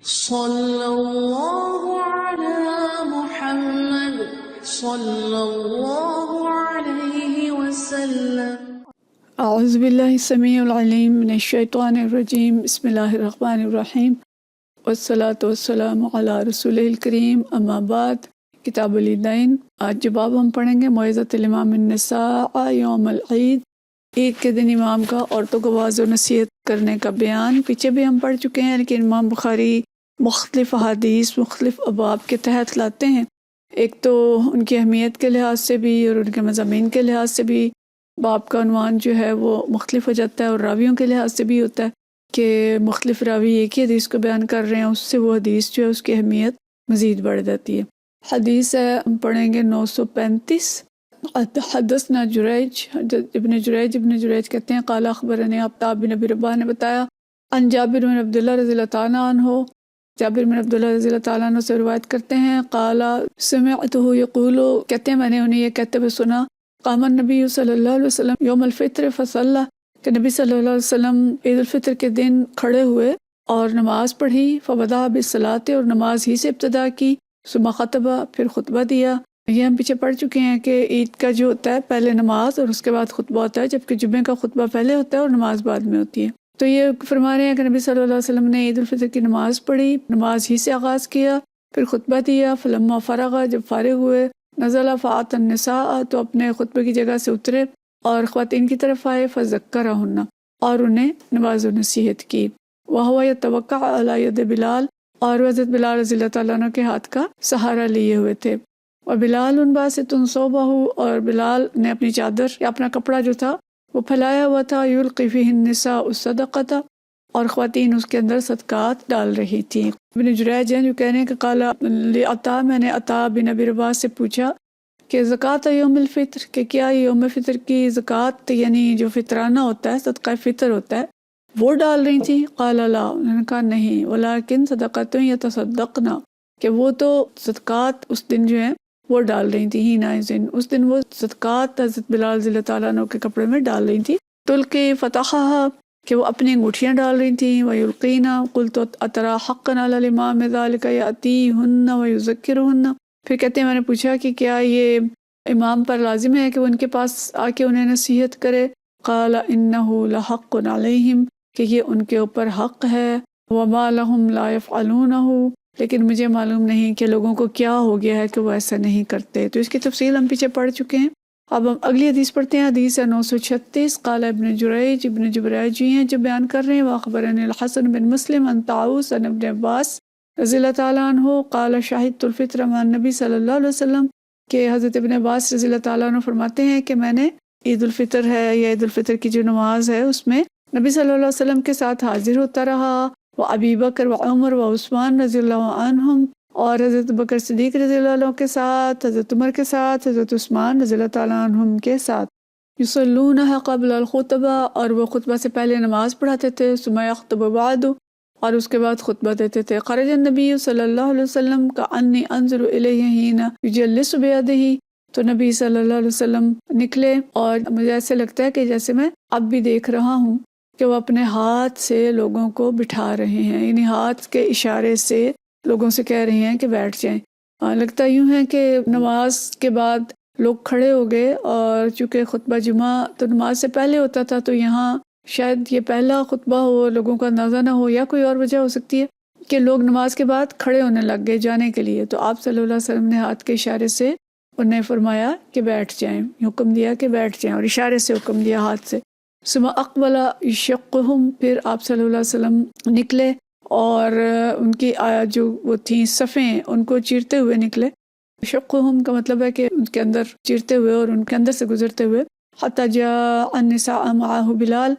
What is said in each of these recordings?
صلی اللہ علی محمد صلی اللہ علیہ وسلم۔ اعوذ باللہ السمیع العلیم من الشیطان الرجیم، بسم اللہ الرحمن الرحیم، والصلاة والسلام علی رسول الکریم، اما بعد۔ کتاب العیدین، آج جو باب ہم پڑھیں گے موعظۃ الامام النساء یوم العید، عید کے دن امام کا عورتوں کو واعظ و نصیحت کرنے کا بیان۔ پیچھے بھی ہم پڑھ چکے ہیں، لیکن امام بخاری مختلف احادیث مختلف ابواب کے تحت لاتے ہیں۔ ایک تو ان کی اہمیت کے لحاظ سے بھی اور ان کے مضامین کے لحاظ سے بھی باب کا عنوان جو ہے وہ مختلف ہو جاتا ہے، اور راویوں کے لحاظ سے بھی ہوتا ہے کہ مختلف راوی ایک ہی حدیث کو بیان کر رہے ہیں، اس سے وہ حدیث جو ہے اس کی اہمیت مزید بڑھ جاتی ہے۔ حدیث ہے، ہم پڑھیں گے 935۔ حدثنا جریج، ابن جریج کہتے ہیں قال اخبرنی عطاء بن ابی رباح نے بتایا عن جابر بن عبداللہ رضی اللہ تعالیٰ عنہ، جابر بن عبداللہ رضی اللہ تعالیٰ عنہ سے روایت کرتے ہیں قال سمعتہ یقول، کہتے ہیں میں نے انہیں یہ کہتے ہوئے سنا، قام النبی صلی اللہ علیہ وسلم یوم الفطر فصلی، کہ نبی صلی اللہ علیہ وسلم عید الفطر کے دن کھڑے ہوئے اور نماز پڑھی، فبدأ بالصلاۃ، اور نماز ہی سے ابتدا کی، ثم خطب، پھر خطبہ دیا۔ یہ ہم پیچھے پڑھ چکے ہیں کہ عید کا جو ہوتا ہے پہلے نماز اور اس کے بعد خطبہ ہوتا ہے، جبکہ جمعے کا خطبہ پہلے ہوتا ہے اور نماز بعد میں ہوتی ہے۔ تو یہ فرما رہے ہیں کہ نبی صلی اللہ علیہ وسلم نے عید الفطر کی نماز پڑھی، نماز ہی سے آغاز کیا، پھر خطبہ دیا، فلما فرغ، جب فارغ ہوئے، نزل فآت النساء، تو اپنے خطبے کی جگہ سے اترے اور خواتین کی طرف آئے، فذکرہن، اور انہیں نواز و نصیحت کی، وہو یتوکأ علی ید بلال، اور حضرت بلال رضی اللہ تعالیٰ عنہ کے ہاتھ کا سہارا لیے ہوئے تھے، وبلال باسط ثوبہ، اور بلال نے اپنی چادر یا اپنا کپڑا جو تھا وہ پھیلایا ہوا تھا، یلقی فیہ النساء الصدقۃ، اور خواتین اس کے اندر صدقات ڈال رہی تھیں۔ ابن جریج ہیں جو کہہ رہے ہیں کہ قال لعطاء، میں نے عطاء بن ابی رباح سے پوچھا کہ زکوٰۃ یوم الفطر، کہ کیا یوم فطر کی زکوٰۃ یعنی جو فطرانہ ہوتا ہے، صدقہ فطر ہوتا ہے، وہ ڈال رہی تھیں؟ قال لا، انہوں نے کہا نہیں، ولکن صدقۃ یتصدقن، کہ وہ تو صدقات اس دن جو ہیں وہ ڈال رہی تھی، ہی نائزن، اس دن وہ صدقات حضرت بلال رضی اللہ تعالیٰ عنہ کے کپڑے میں ڈال رہی تھی، تلقی فتحہا، کہ وہ اپنی انگوٹھیاں ڈال رہی تھیں، ویلقینا، قلت اترى حقا علی الامام ذلک یأتیہن ویذکرہن، پھر کہتے ہیں میں نے پوچھا کہ کیا یہ امام پر لازم ہے کہ وہ ان کے پاس آ کے انہیں نصیحت کرے؟ قال انہ لحق علیہم، کہ یہ ان کے اوپر حق ہے، وما لہم لا یفعلونہ، لیکن مجھے معلوم نہیں کہ لوگوں کو کیا ہو گیا ہے کہ وہ ایسا نہیں کرتے۔ تو اس کی تفصیل ہم پیچھے پڑھ چکے ہیں۔ اب ہم اگلی حدیث پڑھتے ہیں، حدیث ہے 936۔ قال ابن جریج جی ہیں جو بیان کر رہے ہیں، واخبرنی الحسن بن مسلم عن طاؤوس عن ابن عباس رضی اللہ تعالیٰ عنہ قال شہدت الفطر مع النبی صلی اللہ علیہ وسلم، کہ حضرت ابن عباس رضی اللہ تعالیٰ عنہ فرماتے ہیں کہ میں نے عید الفطر ہے یا عید الفطر کی جو نماز ہے اس میں نبی صلی اللہ علیہ وسلم کے ساتھ حاضر ہوتا رہا، وہ ابی بکر و عمر و عثمان رضی اللہ عنہم، اور حضرت بکر صدیق رضی اللہ عنہ کے ساتھ، حضرت عمر کے ساتھ، حضرت عثمان رضی اللہ تعالیٰ عنہم کے ساتھ، یصلونہ قبل الخطبہ، اور وہ خطبہ سے پہلے نماز پڑھاتے تھے، ثم یخطب بعد، اور اس کے بعد خطبہ دیتے تھے۔ خرج النبی صلی اللہ علیہ وسلم کأنی انظر الیہ حین یجلس بیدہ، تو نبی صلی اللہ علیہ وسلم نکلے اور مجھے ایسے لگتا ہے کہ جیسے میں اب بھی دیکھ رہا ہوں کہ وہ اپنے ہاتھ سے لوگوں کو بٹھا رہے ہیں، یعنی ہاتھ کے اشارے سے لوگوں سے کہہ رہے ہیں کہ بیٹھ جائیں۔ لگتا یوں ہے کہ نماز کے بعد لوگ کھڑے ہو گئے، اور چونکہ خطبہ جمعہ تو نماز سے پہلے ہوتا تھا، تو یہاں شاید یہ پہلا خطبہ ہو، لوگوں کا اندازہ نہ ہو، یا کوئی اور وجہ ہو سکتی ہے کہ لوگ نماز کے بعد کھڑے ہونے لگ گئے جانے کے لیے، تو آپ صلی اللہ علیہ وسلم نے ہاتھ کے اشارے سے انہیں فرمایا کہ بیٹھ جائیں، حکم دیا کہ بیٹھ جائیں، اور اشارے سے حکم دیا ہاتھ سے۔ ثم اقبل یشقہم، پھر آپ صلی اللہ علیہ وسلم نکلے اور ان کی جو وہ تھیں صفیں ان کو چیرتے ہوئے نکلے۔ یشقہم کا مطلب ہے کہ ان کے اندر چیرتے ہوئے اور ان کے اندر سے گزرتے ہوئے، حتی جاء النساء معہ بلال،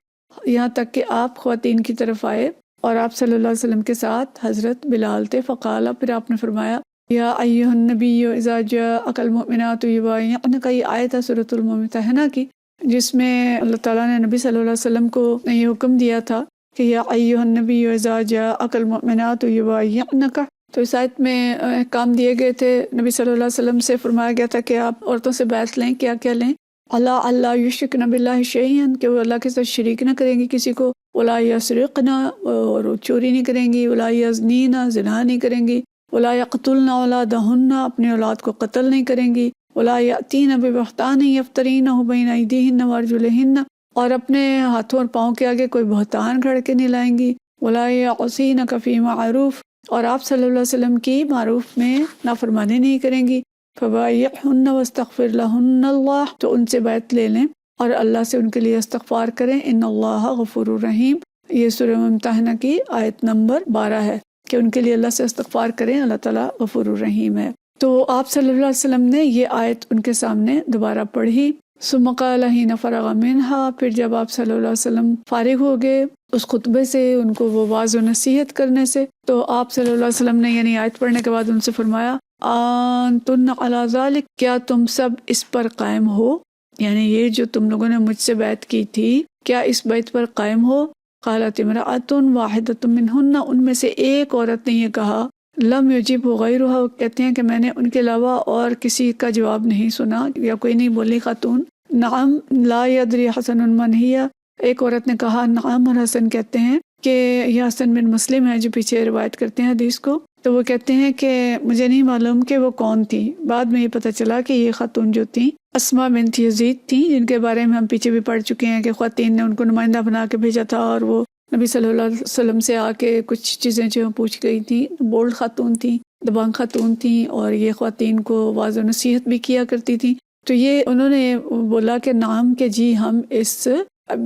یہاں تک کہ آپ خواتین کی طرف آئے اور آپ صلی اللہ علیہ وسلم کے ساتھ حضرت بلال تھے۔ فقال، پھر آپ نے فرمایا، یا ایھا النبی اذا جاءک المؤمنات یبایعنک، یہ آیت ہے سورۃ الممتحنہ کی، جس میں اللہ تعالیٰ نے نبی صلی اللہ علیہ وسلم کو یہ حکم دیا تھا کہ یا ایھا النبی اذا جاءک المؤمنات یبایعنک، تو اس آیت میں احکام دیے گئے تھے۔ نبی صلی اللہ علیہ وسلم سے فرمایا گیا تھا کہ آپ عورتوں سے بیعت لیں، کیا کیا لیں؟ اللہ یشرکن باللہ شیئا، کہ وہ اللہ کے ساتھ شریک نہ کریں گی کسی کو، ولا یسرقن، اور چوری نہیں کریں گی، ولا یزنین، زنا نہیں کریں گی، ولا یقتلن اولادہن، اپنی اولاد کو قتل نہیں کریں گی، ولا یأتین ببہتان یفترینہ بین ایدیہن وارجلہن، اور اپنے ہاتھوں اور پاؤں کے آگے کوئی بہتان کھڑ کے نہیں لائیں گی، ولا یعصینک فی معروف، اور آپ صلی اللہ علیہ وسلم کی معروف میں نافرمانی نہیں کریں گی، فبایعہن واستغفر لہن اللہ، تو ان سے بیعت لے لیں اور اللہ سے ان کے لیے استغفار کریں، ان اللہ غفور الرحیم۔ یہ سورہ ممتحنہ کی آیت نمبر 12 ہے کہ ان کے لیے اللہ سے استغفار کریں، اللہ تعالیٰ غفور الرحیم ہے۔ تو آپ صلی اللہ علیہ وسلم نے یہ آیت ان کے سامنے دوبارہ پڑھی، ثم قال حین فرغ منہا، پھر جب آپ صلی اللہ علیہ وسلم فارغ ہو گئے اس خطبے سے، ان کو وہ واعظ و نصیحت کرنے سے، تو آپ صلی اللہ علیہ وسلم نے یعنی آیت پڑھنے کے بعد ان سے فرمایا انتن علی ذلک، کیا تم سب اس پر قائم ہو، یعنی یہ جو تم لوگوں نے مجھ سے بیعت کی تھی کیا اس بیعت پر قائم ہو؟ قالت امرأۃ واحدۃ منہن، ان میں سے ایک عورت نے یہ کہا، لم یجب غیرہا، کہتے ہیں کہ میں نے ان کے علاوہ اور کسی کا جواب نہیں سنا یا کوئی نہیں بولی خاتون۔ نعم لا یدری حسن من ہی، ایک عورت نے کہا نعم، اور حسن کہتے ہیں کہ یہ حسن بن مسلم ہے جو پیچھے روایت کرتے ہیں حدیث کو، تو وہ کہتے ہیں کہ مجھے نہیں معلوم کہ وہ کون تھی، بعد میں یہ پتہ چلا کہ یہ خاتون جو تھیں اسماء بنت یزید تھیں، جن کے بارے میں ہم پیچھے بھی پڑھ چکے ہیں کہ خواتین نے ان کو نمائندہ بنا کے بھیجا تھا، اور وہ نبی صلی اللہ علیہ وسلم سے آ کے کچھ چیزیں جو پوچھ گئی تھیں، بولڈ خاتون تھیں، دبانگ خاتون تھیں، اور یہ خواتین کو واعظ و نصیحت بھی کیا کرتی تھیں۔ تو یہ انہوں نے بولا کہ نعم، کہ جی ہم اس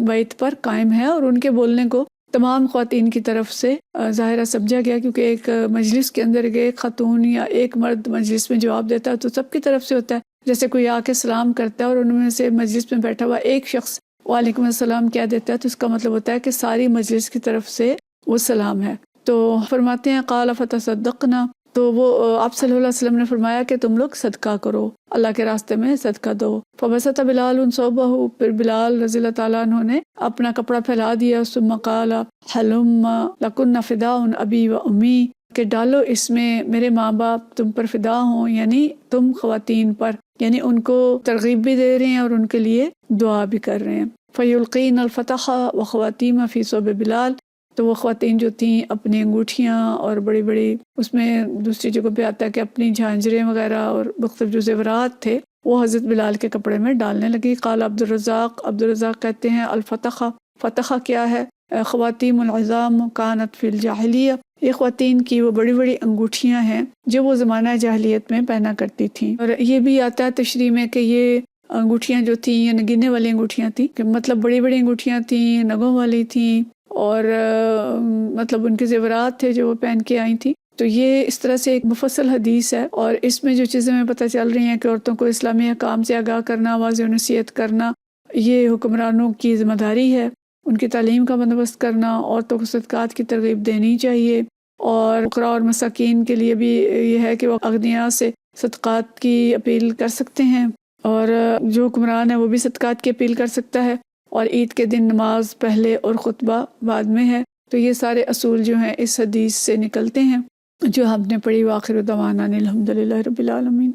بیت پر قائم ہیں، اور ان کے بولنے کو تمام خواتین کی طرف سے ظاہرہ سمجھا گیا، کیونکہ ایک مجلس کے اندر ایک خاتون یا ایک مرد مجلس میں جواب دیتا ہے تو سب کی طرف سے ہوتا ہے، جیسے کوئی آ کے سلام کرتا ہے اور ان میں سے مجلس میں بیٹھا ہوا ایک شخص وعلیکم السلام کیا دیتا ہے، تو اس کا مطلب ہوتا ہے کہ ساری مجلس کی طرف سے وہ سلام ہے۔ تو فرماتے ہیں قال فتصدقنا، تو وہ آپ صلی اللہ علیہ وسلم نے فرمایا کہ تم لوگ صدقہ کرو، اللہ کے راستے میں صدقہ دو۔ فبسط بلال صوبہ، پھر بلال رضی اللہ تعالیٰ عنہ نے اپنا کپڑا پھیلا دیا، ثم قال حلم لکن فداء ابی و امی، کہ ڈالو اس میں میرے ماں باپ تم پر فدا ہوں، یعنی تم خواتین پر، یعنی ان کو ترغیب بھی دے رہے ہیں اور ان کے لیے دعا بھی کر رہے ہیں۔ فیلقین الفتح وخواتیم فی صوب بلال، تو وہ خواتین جو تھیں اپنی انگوٹھیاں اور بڑی بڑی، اس میں دوسری جگہ پہ آتا ہے کہ اپنی جھانجریں وغیرہ اور مختلف جو زیورات تھے وہ حضرت بلال کے کپڑے میں ڈالنے لگی۔ قال عبدالرزاق کہتے ہیں الفتح، فتح کیا ہے؟ خواتیم العظام کانت فی الجاہلیہ، یہ خواتین کی وہ بڑی بڑی انگوٹھیاں ہیں جو وہ زمانہ جاہلیت میں پہنا کرتی تھیں، اور یہ بھی آتا ہے تشریح میں کہ یہ انگوٹھیاں جو تھیں یہ نگینے والی انگوٹھیاں تھیں، کہ مطلب بڑی بڑی انگوٹھیاں تھیں، نگوں والی تھیں، اور مطلب ان کے زیورات تھے جو وہ پہن کے آئی تھیں۔ تو یہ اس طرح سے ایک مفصل حدیث ہے، اور اس میں جو چیزیں ہمیں پتہ چل رہی ہیں کہ عورتوں کو اسلامی احکام سے آگاہ کرنا، واضح و نصیحت کرنا، یہ حکمرانوں کی ذمہ داری ہے، ان کی تعلیم کا بندوبست کرنا، عورتوں کو صدقات کی ترغیب دینی چاہیے، اور فقراء اور مساکین کے لیے بھی یہ ہے کہ وہ اغنیاء سے صدقات کی اپیل کر سکتے ہیں، اور جو حکمران ہے وہ بھی صدقات کی اپیل کر سکتا ہے، اور عید کے دن نماز پہلے اور خطبہ بعد میں ہے۔ تو یہ سارے اصول جو ہیں اس حدیث سے نکلتے ہیں جو ہم نے پڑھی۔ وآخر دعوانا الحمدللہ رب العالمین۔